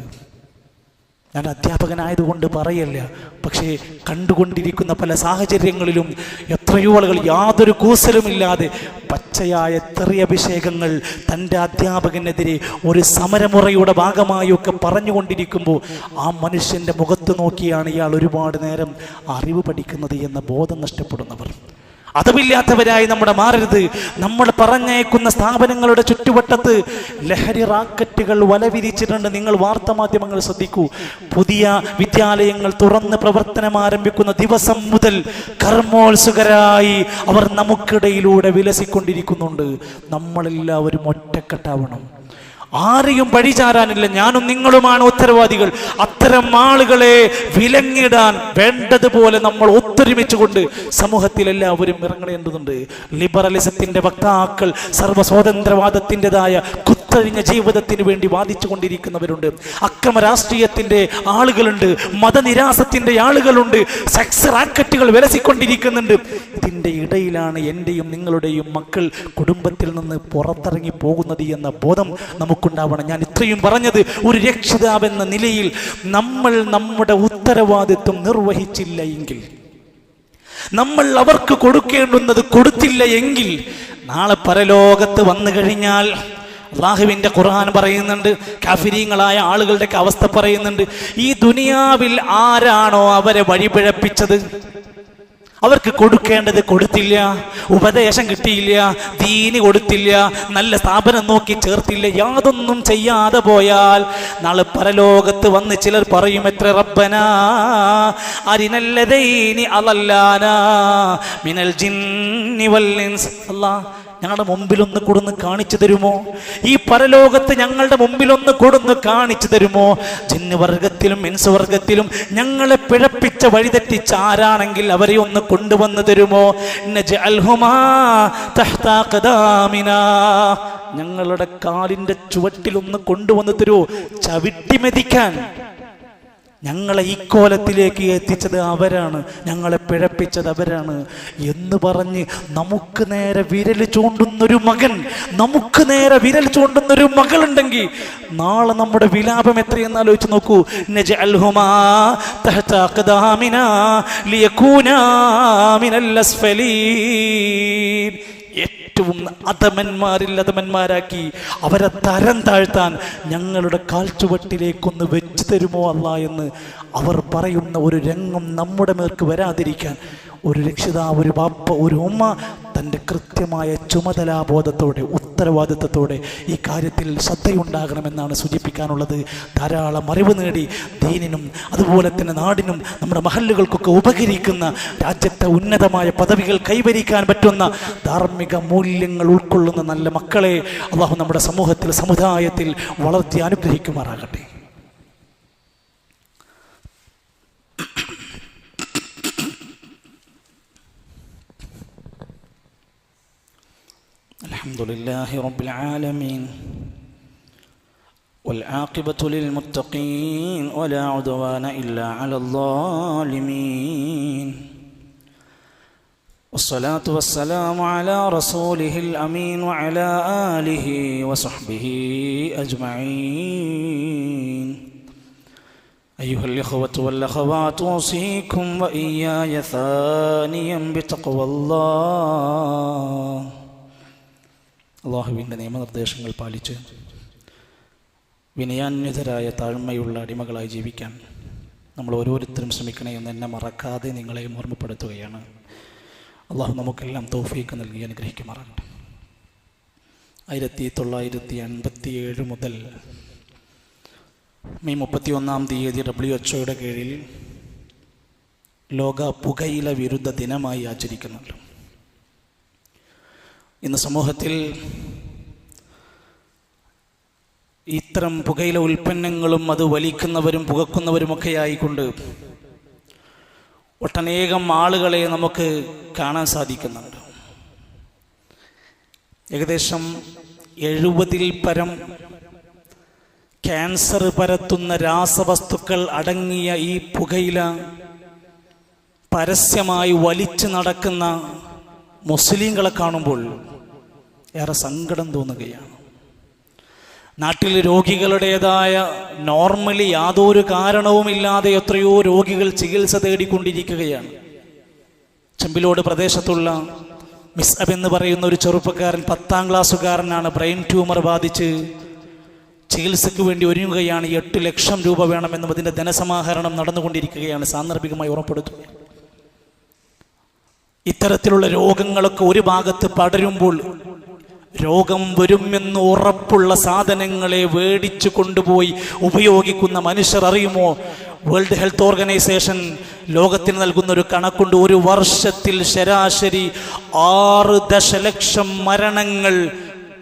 ഞാൻ അധ്യാപകനായതുകൊണ്ട് പറയല്ല, പക്ഷേ കണ്ടുകൊണ്ടിരിക്കുന്ന പല സാഹചര്യങ്ങളിലും എത്രയോ ആളുകൾ യാതൊരു കൂസലുമില്ലാതെ പച്ചയായ തെറിയഭിഷേകങ്ങൾ തൻ്റെ അധ്യാപകനെതിരെ ഒരു സമരമുറയുടെ ഭാഗമായൊക്കെ പറഞ്ഞുകൊണ്ടിരിക്കുമ്പോൾ ആ മനുഷ്യൻ്റെ മുഖത്ത് നോക്കിയാണ് ഇയാൾ ഒരുപാട് നേരം അറിവ് പഠിക്കുന്നത് എന്ന ബോധം നഷ്ടപ്പെടുന്നവർ. അതമില്ലാത്തവരായി നമ്മുടെ മാറരുത്. നമ്മൾ പറഞ്ഞേക്കുന്ന സ്ഥാപനങ്ങളുടെ ചുറ്റുവട്ടത്ത് ലഹരി റാക്കറ്റുകൾ വലവിരിച്ചിട്ടുണ്ട്. നിങ്ങൾ വാർത്താമാധ്യമങ്ങൾ ശ്രദ്ധിക്കൂ. പുതിയ വിദ്യാലയങ്ങൾ തുറന്ന് പ്രവർത്തനം ആരംഭിക്കുന്ന ദിവസം മുതൽ കർമ്മോത്സുകരായി അവർ നമുക്കിടയിലൂടെ വിലസിക്കൊണ്ടിരിക്കുന്നുണ്ട്. നമ്മളെല്ലാവരും ഒറ്റക്കെട്ടാവണം. ആരെയും പഴിചാരാനില്ല. ഞാനും നിങ്ങളുമാണ് ഉത്തരവാദികൾ. അത്തരം ആളുകളെ വിലങ്ങിടാൻ വേണ്ടതുപോലെ നമ്മൾ ഒത്തൊരുമിച്ചുകൊണ്ട് സമൂഹത്തിൽ എല്ലാവരും ഇറങ്ങേണ്ടതുണ്ട്. ലിബറലിസത്തിന്റെ വക്താക്കൾ സർവ്വസ്വാതന്ത്ര്യവാദത്തിൻ്റെതായ കുത്തഴിഞ്ഞ ജീവിതത്തിന് വേണ്ടി വാദിച്ചു കൊണ്ടിരിക്കുന്നവരുണ്ട്, അക്രമ രാഷ്ട്രീയത്തിന്റെ ആളുകളുണ്ട്, മതനിരാസത്തിന്റെ ആളുകളുണ്ട്, സെക്സ് റാക്കറ്റുകൾ വിലസിക്കൊണ്ടിരിക്കുന്നുണ്ട്. ഇതിന്റെ ഇടയിലാണ് എൻ്റെയും നിങ്ങളുടെയും മക്കൾ കുടുംബത്തിൽ നിന്ന് പുറത്തിറങ്ങി പോകുന്നത് എന്ന ബോധം നമുക്കുണ്ടാവണം. ഞാൻ ഇത്രയും പറഞ്ഞത്, ഒരു രക്ഷിതാവെന്ന നിലയിൽ നമ്മൾ നമ്മുടെ ഉത്തരവാദിത്വം നിർവഹിച്ചില്ല എങ്കിൽ, നമ്മൾ അവർക്ക് കൊടുക്കേണ്ടുന്നത് കൊടുത്തില്ല എങ്കിൽ, നാളെ പരലോകത്ത് വന്നു കഴിഞ്ഞാൽ അല്ലാഹുവിൻ്റെ ഖുർആൻ പറയുന്നുണ്ട്, കാഫിരീങ്ങളായ ആളുകളുടെ അവസ്ഥ പറയുന്നുണ്ട്. ഈ ദുനിയാവിൽ ആരാണോ അവരെ വഴിപിഴപ്പിച്ചത്, അവർക്ക് കൊടുക്കേണ്ടത് കൊടുത്തില്ല, ഉപദേശം കിട്ടിയില്ല, ദീന് കൊടുത്തില്ല, നല്ല സ്ഥാപനം നോക്കി ചേർത്തില്ല, യാതൊന്നും ചെയ്യാതെ പോയാൽ നാളെ പരലോകത്ത് വന്ന് ചിലർ പറയും, എത്ര റബ്ബനാ അരിനല്ലദൈനി അളല്ലാനാ മിനൽ ജിന്നി വൽ ഇൻസ്. അല്ലാഹ് ഞങ്ങളുടെ മുമ്പിലൊന്ന് കൊടുന്ന് കാണിച്ചു തരുമോ? ഈ പരലോകത്ത് ഞങ്ങളുടെ മുമ്പിലൊന്ന് കൊടുന്ന് കാണിച്ചു തരുമോ? ജിന്ന് വർഗത്തിലും ഇൻസ് വർഗത്തിലും ഞങ്ങളെ പിഴപ്പിച്ച വഴിതെറ്റിച്ച ആരാണെങ്കിൽ അവരെ ഒന്ന് കൊണ്ടുവന്ന് തരുമോ? ഞങ്ങളുടെ കാലിന്റെ ചുവട്ടിലൊന്ന് കൊണ്ടുവന്ന് തരുമോ? ചവിട്ടി മെതിക്കാൻ. ഞങ്ങളെ ഈ കോലത്തിലേക്ക് എത്തിച്ചത് അവരാണ്, ഞങ്ങളെ പിഴപ്പിച്ചത് അവരാണ് എന്ന് പറഞ്ഞ് നമുക്ക് നേരെ വിരൽ ചൂണ്ടുന്നൊരു മകൻ, നമുക്ക് നേരെ വിരൽ ചൂണ്ടുന്നൊരു മകളുണ്ടെങ്കിൽ നാളെ നമ്മുടെ വിലാപം എത്രയെന്ന് ആലോചിച്ച് നോക്കൂ. നജഅൽഹുമാ തഹത അഖ്ദാമിനാ ലിയകൂനാ മിനൽ അസ്ഫലീൻ. ഏറ്റവും അധമന്മാരിൽ അധമന്മാരാക്കി അവരെ തരം താഴ്ത്താൻ ഞങ്ങളുടെ കാൽച്ചുവട്ടിലേക്കൊന്ന് വെച്ച് തരുമോ അല്ലാ എന്ന് അവർ പറയുന്ന ഒരു രംഗം നമ്മുടെ മേർക്ക് വരാതിരിക്കാൻ ഒരു രക്ഷിതാവ്, ഒരു ബാപ്പ, ഒരു ഉമ്മ തൻ്റെ കൃത്യമായ ചുമതലാബോധത്തോടെ ഉത്തരവാദിത്വത്തോടെ ഈ കാര്യത്തിൽ ശ്രദ്ധയുണ്ടാകണമെന്നാണ് സൂചിപ്പിക്കാനുള്ളത്. ധാരാളം അറിവ് നേടി ദീനിനും അതുപോലെ തന്നെ നാടിനും നമ്മുടെ മഹല്ലുകൾക്കൊക്കെ ഉപകരിക്കുന്ന, രാജ്യത്തെ ഉന്നതമായ പദവികൾ കൈവരിക്കാൻ പറ്റുന്ന ധാർമ്മിക മൂല്യങ്ങൾ ഉൾക്കൊള്ളുന്ന നല്ല മക്കളെ അല്ലാഹു നമ്മുടെ സമൂഹത്തിൽ, സമുദായത്തിൽ വളർത്തി അനുഗ്രഹിക്കുമാറാകട്ടെ. അൽഹംദുലില്ലാഹി റബ്ബിൽ ആലമീൻ والعاقبة للمتقين ولا عدوان إلا على الظالمين والصلاة والسلام على رسوله الأمين وعلى آله وصحبه أجمعين أيها الإخوة والأخوات أوصيكم وإياي ثانيا بتقوى الله. അല്ലാഹുവിൻ്റെ നിയമനിർദ്ദേശങ്ങൾ പാലിച്ച് വിനയാന്വിതരായ താഴ്മയുള്ള അടിമകളായി ജീവിക്കാൻ നമ്മൾ ഓരോരുത്തരും ശ്രമിക്കണേ എന്ന് എന്നെ മറക്കാതെ നിങ്ങളെയും ഓർമ്മപ്പെടുത്തുകയാണ്. അള്ളാഹു നമുക്കെല്ലാം തൗഫീഖ് നൽകി അനുഗ്രഹിക്കുമാറാകട്ടെ. 1957 മുതൽ മെയ് 31 WHO കീഴിൽ ലോക പുകയില വിരുദ്ധ ദിനമായി ആചരിക്കുന്നുണ്ട്. ഇന്ന് സമൂഹത്തിൽ ഇത്തരം പുകയില ഉൽപ്പന്നങ്ങളും അത് വലിക്കുന്നവരും പുകക്കുന്നവരുമൊക്കെ ആയിക്കൊണ്ട് ഒട്ടനേകം ആളുകളെ നമുക്ക് കാണാൻ സാധിക്കുന്നുണ്ട്. ഏകദേശം 70-ൽ പരം ക്യാൻസർ പരത്തുന്ന രാസവസ്തുക്കൾ അടങ്ങിയ ഈ പുകയില പരസ്യമായി വലിച്ചു നടക്കുന്ന മുസ്ലിങ്ങളെ കാണുമ്പോൾ ഏറെ സങ്കടം തോന്നുകയാണ്. നാട്ടിൽ രോഗികളുടേതായ നോർമലി യാതൊരു കാരണവുമില്ലാതെ എത്രയോ രോഗികൾ ചികിത്സ തേടിക്കൊണ്ടിരിക്കുകയാണ്. ചെമ്പിലോട് പ്രദേശത്തുള്ള മിസ്അബ് എന്ന് പറയുന്ന ഒരു ചെറുപ്പക്കാരൻ, 10ാം ക്ലാസ്സുകാരനാണ്, ബ്രെയിൻ ട്യൂമർ ബാധിച്ച് ചികിത്സയ്ക്ക് വേണ്ടി ഒരുങ്ങുകയാണ്. 8 ലക്ഷം രൂപ വേണമെന്നും അതിൻ്റെ ധനസമാഹരണം നടന്നുകൊണ്ടിരിക്കുകയാണ്. സാന്ദർഭികമായി ഉറപ്പെടുത്തുക. ഇത്തരത്തിലുള്ള രോഗങ്ങളൊക്കെ ഒരു ഭാഗത്ത് പടരുമ്പോൾ രോഗം വരുമെന്ന് ഉറപ്പുള്ള സാധനങ്ങളെ വേടിച്ചു കൊണ്ടുപോയി ഉപയോഗിക്കുന്ന മനുഷ്യർ അറിയുമോ? വേൾഡ് ഹെൽത്ത് ഓർഗനൈസേഷൻ ലോകത്തിന് നൽകുന്ന ഒരു കണക്കുണ്ട്. ഒരു വർഷത്തിൽ ശരാശരി 6 ദശലക്ഷം മരണങ്ങൾ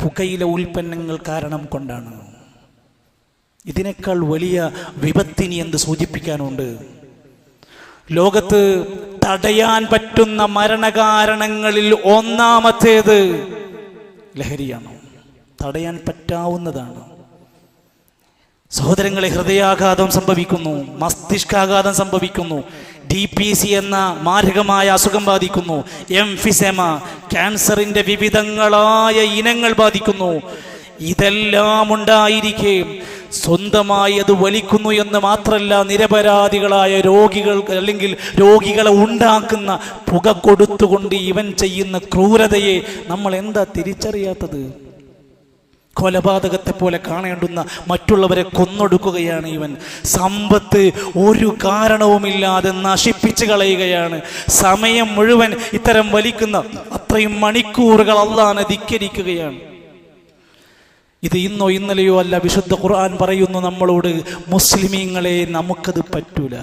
പുകയില ഉൽപ്പന്നങ്ങൾ കാരണം കൊണ്ടാണ്. ഇതിനേക്കാൾ വലിയ വിപത്തിനി എന്ത് സൂചിപ്പിക്കാനുണ്ട്? ലോകത്ത് തടയാൻ പറ്റുന്ന മരണകാരണങ്ങളിൽ ഒന്നാമത്തേത് ലഹരിയാണ്. തടയാൻ പറ്റാവുന്നതാണ്. സഹോദരങ്ങളെ, ഹൃദയാഘാതം സംഭവിക്കുന്നു, മസ്തിഷ്കാഘാതം സംഭവിക്കുന്നു, DPC എന്ന മാരകമായ അസുഖം ബാധിക്കുന്നു, എംഫിസെമ ക്യാൻസറിന്റെ വിവിധങ്ങളായ ഇനങ്ങൾ ബാധിക്കുന്നു. ഇതെല്ലാം ഉണ്ടായിരിക്കെ സ്വന്തമായി അത് വലിക്കുന്നു എന്ന് മാത്രമല്ല, നിരപരാധികളായ രോഗികൾ അല്ലെങ്കിൽ രോഗികളെ ഉണ്ടാക്കുന്ന പുക കൊടുത്തുകൊണ്ട് ഇവൻ ചെയ്യുന്ന ക്രൂരതയെ നമ്മൾ എന്താ തിരിച്ചറിയാത്തത്? കൊലപാതകത്തെ പോലെ കാണേണ്ടുന്ന മറ്റുള്ളവരെ കൊന്നൊടുക്കുകയാണ് ഇവൻ. സമ്പത്ത് ഒരു കാരണവുമില്ലാതെ നശിപ്പിച്ചു കളയുകയാണ്. സമയം മുഴുവൻ ഇത്തരം വലിക്കുന്ന അത്രയും മണിക്കൂറുകൾ അല്ലാഹുവിനെ ധിക്കരിക്കുകയാണ്. ഇത് ഇന്നോ ഇന്നലെയോ അല്ല, വിശുദ്ധ ഖുർആൻ പറയുന്നു നമ്മളോട്, മുസ്ലിമീങ്ങളെ നമുക്കത് പറ്റൂല.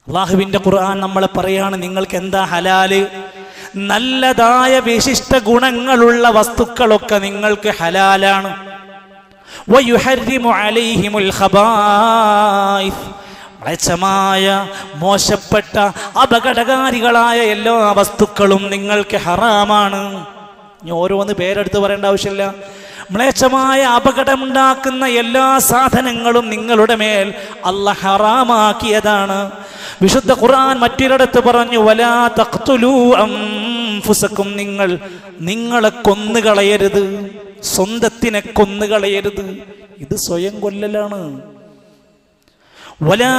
അള്ളാഹുവിൻ്റെ ഖുർആൻ നമ്മളെ പറയാണ്, നിങ്ങൾക്ക് എന്താ ഹലാല്? നല്ലതായ വിശിഷ്ട ഗുണങ്ങളുള്ള വസ്തുക്കളൊക്കെ നിങ്ങൾക്ക് ഹലാലാണ്. വയുഹർരിമു അലൈഹിമുൽ ഖബായിസ്, മ്ലേച്ഛമായ മോശപ്പെട്ട അപകടകാരികളായ എല്ലാ വസ്തുക്കളും നിങ്ങൾക്ക് ഹറാമാണ്. ഇനി ഓരോന്ന് പേരെടുത്ത് പറയേണ്ട ആവശ്യമില്ല. മ്ലേച്ഛമായ അപകടമുണ്ടാക്കുന്ന എല്ലാ സാധനങ്ങളും നിങ്ങളുടെ മേൽ അല്ലാഹ് ഹറാമാക്കിയതാണ്. വിശുദ്ധ ഖുർആൻ മറ്റൊരിടത്ത് പറഞ്ഞു, വലാ തഖ്തുലൂ അൻഫുസകും, നിങ്ങളെ കൊന്നുകളയരുത്, സ്വന്തത്തിനെ കൊന്നുകളയരുത്. ഇത് സ്വയം കൊല്ലലാണ്. വലാ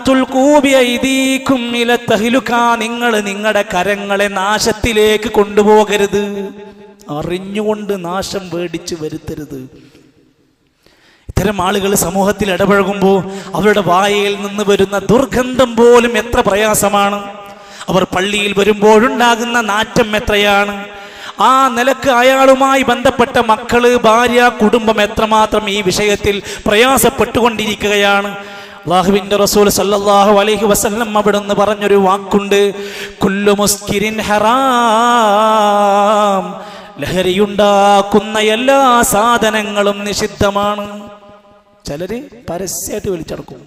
തുൽഖൂ ബിഐദീകും ഇല തഹ്ലുക, നിങ്ങളുടെ കരങ്ങളെ നാശത്തിലേക്ക് കൊണ്ടുപോകരുത്, അറിഞ്ഞുകൊണ്ട് നാശം വേടിച്ചു വരുത്തരുത്. ഇത്തരം ആളുകൾ സമൂഹത്തിൽ ഇടപഴകുമ്പോൾ അവരുടെ വായയിൽ നിന്ന് വരുന്ന ദുർഗന്ധം പോലും എത്ര പ്രയാസമാണ്. അവർ പള്ളിയിൽ വരുമ്പോഴുണ്ടാകുന്ന നാറ്റം എത്രയാണ്. ആ നിലക്ക് അയാളുമായി ബന്ധപ്പെട്ട മക്കള്, ഭാര്യ, കുടുംബം എത്രമാത്രം ഈ വിഷയത്തിൽ പ്രയാസപ്പെട്ടുകൊണ്ടിരിക്കുകയാണ്. അല്ലാഹുവിൻ്റെ റസൂൽ സല്ലല്ലാഹു അലൈഹി വസല്ലം അവിടുന്ന് പറഞ്ഞൊരു വാക്കുണ്ട്, കുല്ലു മുസ്കിരിൻ ഹറാം, ലഹരിയുണ്ടാക്കുന്ന എല്ലാ സാധനങ്ങളും നിഷിദ്ധമാണ്. ചിലര് പരസ്യമായിട്ട് വലിച്ചടക്കും,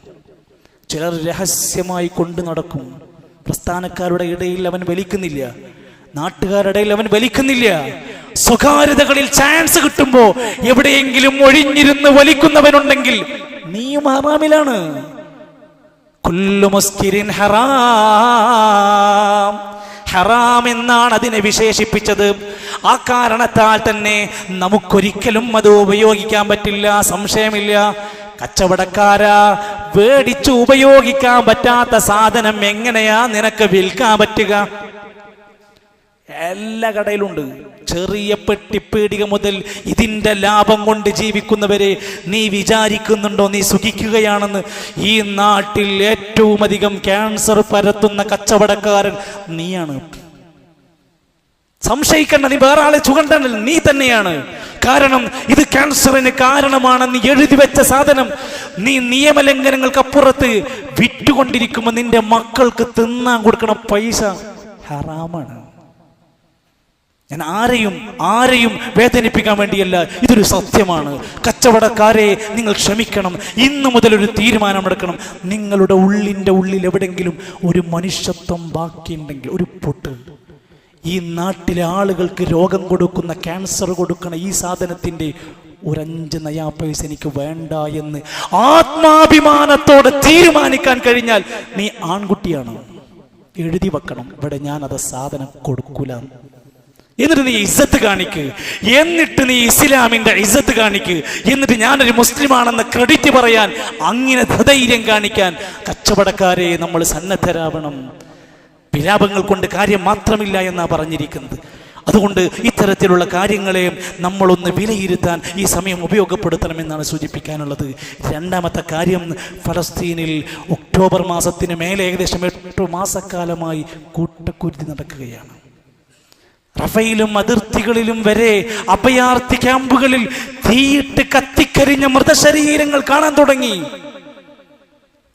ചിലർ രഹസ്യമായി കൊണ്ടു നടക്കും. പ്രസ്ഥാനക്കാരുടെ ഇടയിൽ അവൻ വലിക്കുന്നില്ല, നാട്ടുകാരുടെ ഇടയിൽ അവൻ വലിക്കുന്നില്ല. സ്വകാര്യതകളിൽ ചാൻസ് കിട്ടുമ്പോ എവിടെയെങ്കിലും ഒഴിഞ്ഞിരുന്ന് വലിക്കുന്നവനുണ്ടെങ്കിൽ നീയും ഹറാമിലാണ്. കുല്ലു മുസ്കിരിൻ ഹറാം, ഹറാം എന്നാണ് അതിനെ വിശേഷിപ്പിച്ചത്. ആ കാരണത്താൽ തന്നെ നമുക്കൊരിക്കലും അത് ഉപയോഗിക്കാൻ പറ്റില്ല, സംശയമില്ല. കച്ചവടക്കാരാ, വേടിച്ചു ഉപയോഗിക്കാൻ പറ്റാത്ത സാധനം എങ്ങനെയാ നിനക്ക് വിൽക്കാൻ പറ്റുക? എല്ലാ കടയിലുണ്ട്. ചെറിയ പെട്ടിപ്പേടിക മുതൽ ഇതിൻ്റെ ലാഭം കൊണ്ട് ജീവിക്കുന്നവരെ നീ വിചാരിക്കുന്നുണ്ടോ നീ സുഖിക്കുകയാണെന്ന്? ഈ നാട്ടിൽ ഏറ്റവും അധികം ക്യാൻസർ പരത്തുന്ന കച്ചവടക്കാരൻ നീയാണ്. സംശയിക്കേണ്ട, നീ വേറെ ആളെ ചുകണ്ടല്ല, നീ തന്നെയാണ്. കാരണം ഇത് ക്യാൻസറിന് കാരണമാണെന്ന് എഴുതി വെച്ച സാധനം നീ നിയമലംഘനങ്ങൾക്കപ്പുറത്ത് വിറ്റുകൊണ്ടിരിക്കുമ്പോൾ നിന്റെ മക്കൾക്ക് തിന്നാൻ കൊടുക്കണ പൈസ ഹറാമാണ്. ഞാൻ ആരെയും വേദനിപ്പിക്കാൻ വേണ്ടിയല്ല, ഇതൊരു സത്യമാണ്. കച്ചവടക്കാരെ, നിങ്ങൾ ക്ഷമിക്കണം. ഇന്നു മുതൽ ഒരു തീരുമാനമെടുക്കണം. നിങ്ങളുടെ ഉള്ളിൻ്റെ ഉള്ളിൽ എവിടെങ്കിലും ഒരു മനുഷ്യത്വം ബാക്കിയുണ്ടെങ്കിൽ, ഒരു പൊട്ട്, ഈ നാട്ടിലെ ആളുകൾക്ക് രോഗം കൊടുക്കുന്ന, ക്യാൻസർ കൊടുക്കുന്ന ഈ സാധനത്തിൻ്റെ ഒരു 5 നയാ പൈസ എനിക്ക് വേണ്ട എന്ന് ആത്മാഭിമാനത്തോടെ തീരുമാനിക്കാൻ കഴിഞ്ഞാൽ നീ ആൺകുട്ടിയാണ്. എഴുതി വെക്കണം, ഇവിടെ ഞാനത് സാധനം കൊടുക്കൂല. എന്നിട്ട് നീ ഇസ്സത്ത് കാണിക്ക്, എന്നിട്ട് നീ ഇസ്ലാമിന്റെ ഇസ്സത്ത് കാണിക്ക്, എന്നിട്ട് ഞാനൊരു മുസ്ലിമാണെന്ന് ക്രെഡിറ്റ് പറയാൻ, അങ്ങനെ ധൈര്യം കാണിക്കാൻ കച്ചവടക്കാരെ നമ്മൾ സന്നദ്ധരാവണം. വിലാപങ്ങൾ കൊണ്ട് കാര്യം മാത്രമില്ല എന്നാണ് പറഞ്ഞിരിക്കുന്നത്. അതുകൊണ്ട് ഇത്തരത്തിലുള്ള കാര്യങ്ങളെ നമ്മളൊന്ന് വിലയിരുത്താൻ ഈ സമയം ഉപയോഗപ്പെടുത്തണമെന്നാണ് സൂചിപ്പിക്കാനുള്ളത്. രണ്ടാമത്തെ കാര്യം, ഫലസ്തീനിൽ ഒക്ടോബർ മാസത്തിന് മേലെ ഏകദേശം 8 മാസക്കാലമായി കൂട്ടക്കുരുതി നടക്കുകയാണ്. റഫയിലും അതിർത്തികളിലും വരെ അഭയാർത്ഥി ക്യാമ്പുകളിൽ തീയിട്ട് കത്തിക്കരിഞ്ഞ മൃതശരീരങ്ങൾ കാണാൻ തുടങ്ങി.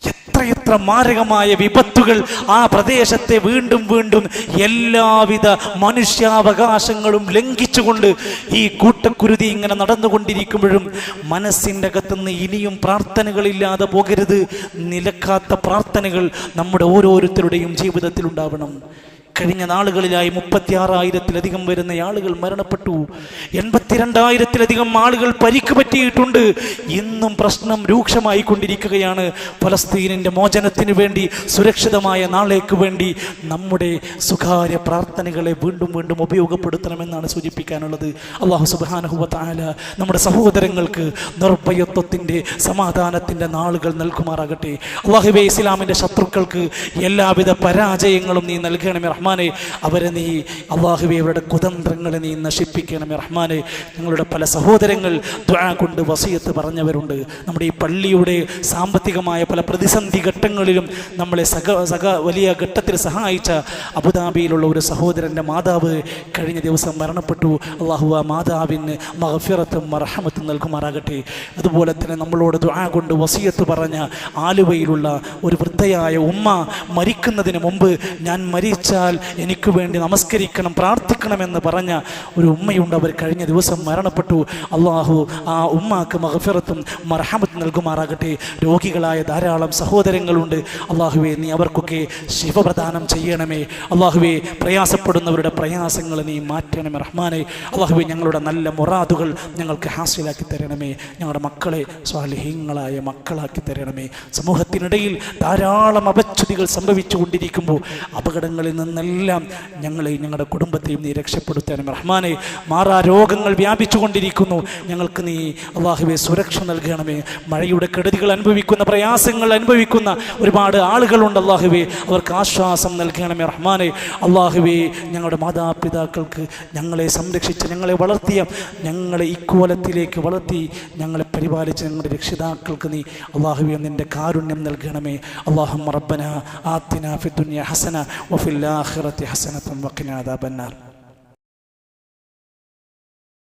എത്രയെത്ര മാരകമായ വിപത്തുകൾ ആ പ്രദേശത്തെ വീണ്ടും വീണ്ടും എല്ലാവിധ മനുഷ്യാവകാശങ്ങളും ലംഘിച്ചുകൊണ്ട് ഈ കൂട്ടക്കുരുതി ഇങ്ങനെ നടന്നുകൊണ്ടിരിക്കുമ്പോഴും മനസ്സിൻ്റെ അകത്തുനിന്ന് ഇനിയും പ്രാർത്ഥനകളില്ലാതെ പോകരുത്. നിലക്കാത്ത പ്രാർത്ഥനകൾ നമ്മുടെ ഓരോരുത്തരുടെയും ജീവിതത്തിൽ ഉണ്ടാവണം. കഴിഞ്ഞ നാളുകളിലായി 36,000-ലധികം വരുന്ന ആളുകൾ മരണപ്പെട്ടു. 82,000-ലധികം ആളുകൾ പരിക്ക് പറ്റിയിട്ടുണ്ട്. ഇന്നും പ്രശ്നം രൂക്ഷമായി കൊണ്ടിരിക്കുകയാണ്. ഫലസ്തീനിൻ്റെ മോചനത്തിന് വേണ്ടി, സുരക്ഷിതമായ നാളേക്ക് വേണ്ടി നമ്മുടെ സ്വകാര്യ പ്രാർത്ഥനകളെ വീണ്ടും വീണ്ടും ഉപയോഗപ്പെടുത്തണമെന്നാണ് സൂചിപ്പിക്കാനുള്ളത്. അല്ലാഹു സുബ്ഹാനഹു വ തആല നമ്മുടെ സഹോദരങ്ങൾക്ക് നിർഭയത്വത്തിൻ്റെ, സമാധാനത്തിൻ്റെ നാളുകൾ നൽകുമാറാകട്ടെ. അല്ലാഹുവേ, ഇസ്ലാമിൻ്റെ ശത്രുക്കൾക്ക് എല്ലാവിധ പരാജയങ്ങളും നീ നൽകണമേ റഹ്മാനെ. അവരെ നീ അല്ലാഹുവേ, അവരുടെ കുതന്ത്രങ്ങളെ നീ നശിപ്പിക്കണമേ റഹ്മാനെ. ഞങ്ങളുടെ പല സഹോദരങ്ങൾ ദുആ കൊണ്ട് വസിയത്ത് പറഞ്ഞവരുണ്ട്. നമ്മുടെ ഈ പള്ളിയുടെ സാമ്പത്തികമായ പല പ്രതിസന്ധി ഘട്ടങ്ങളിലും നമ്മളെ വലിയ ഘട്ടത്തിൽ സഹായിച്ച അബുദാബിയിലുള്ള ഒരു സഹോദരൻ്റെ മാതാവ് കഴിഞ്ഞ ദിവസം മരണപ്പെട്ടു. അല്ലാഹു ആ മാതാവിന് മഗ്ഫിറത്തും മർഹമത്തും നൽകുമാറാകട്ടെ. അതുപോലെ തന്നെ നമ്മളോട് ദുആ കൊണ്ട് വസിയത്ത് പറഞ്ഞ ആലുവയിലുള്ള ഒരു വൃദ്ധയായ ഉമ്മ, മരിക്കുന്നതിന് മുമ്പ് ഞാൻ മരിച്ചാൽ എനിക്ക് വേണ്ടി നമസ്കരിക്കണം, പ്രാർത്ഥിക്കണമെന്ന് പറഞ്ഞ ഒരു ഉമ്മയുണ്ട്. അവർ കഴിഞ്ഞ ദിവസം മരണപ്പെട്ടു. അള്ളാഹു ആ ഉമ്മാക്ക് മഗ്ഫിറത്തും മർഹമത്തും നൽകുമാറാകട്ടെ. രോഗികളായ ധാരാളം സഹോദരങ്ങളുണ്ട്. അള്ളാഹുവേ, നീ അവർക്കൊക്കെ ശിവപ്രദാനം ചെയ്യണമേ. അള്ളാഹുവേ, പ്രയാസപ്പെടുന്നവരുടെ പ്രയാസങ്ങൾ നീ മാറ്റണമേ റഹ്മാനെ. അള്ളാഹുവേ, ഞങ്ങളുടെ നല്ല മുറാദുകൾ ഞങ്ങൾക്ക് ഹാസിലാക്കി തരണമേ. ഞങ്ങളുടെ മക്കളെ സ്വാലിഹീങ്ങളായ മക്കളാക്കി തരണമേ. സമൂഹത്തിനിടയിൽ ധാരാളം അപച്യുതികൾ സംഭവിച്ചു കൊണ്ടിരിക്കുമ്പോൾ അപകടങ്ങളിൽ നിന്നെല്ലാം ഞങ്ങളെയും ഞങ്ങളുടെ കുടുംബത്തെയും നീ രക്ഷപ്പെടുത്തണം റഹ്മാനെ. മാറാ രോഗങ്ങൾ വ്യാപിച്ചു കൊണ്ടിരിക്കുന്നു. ഞങ്ങൾക്ക് നീ അല്ലാഹുവേ സുരക്ഷ നൽകണമേ. മഴയുടെ കെടുതികൾ അനുഭവിക്കുന്ന, പ്രയാസങ്ങൾ അനുഭവിക്കുന്ന ഒരുപാട് ആളുകളുണ്ട്. അല്ലാഹുവേ, അവർക്ക് ആശ്വാസം നൽകണമേ റഹ്മാനെ. അല്ലാഹുവേ, ഞങ്ങളുടെ മാതാപിതാക്കൾക്ക് ഞങ്ങളെ സംരക്ഷിച്ച്, ഞങ്ങളെ വളർത്തിയ, ഞങ്ങളെ ഇക്കോലത്തിലേക്ക് വളർത്തി ഞങ്ങളെ പരിപാലിച്ച ഞങ്ങളുടെ രക്ഷിതാക്കൾക്ക് നീ അല്ലാഹുവേ നിൻ്റെ കാരുണ്യം നൽകണമേ. അല്ലാഹുമ്മ റബ്ബനാ ആതിനാ ഫിദ്ദുനിയ ഹസന വഫിൽ ആഖിറതി ഹസനതൻ വഖിനാ അദാബന്നാർ.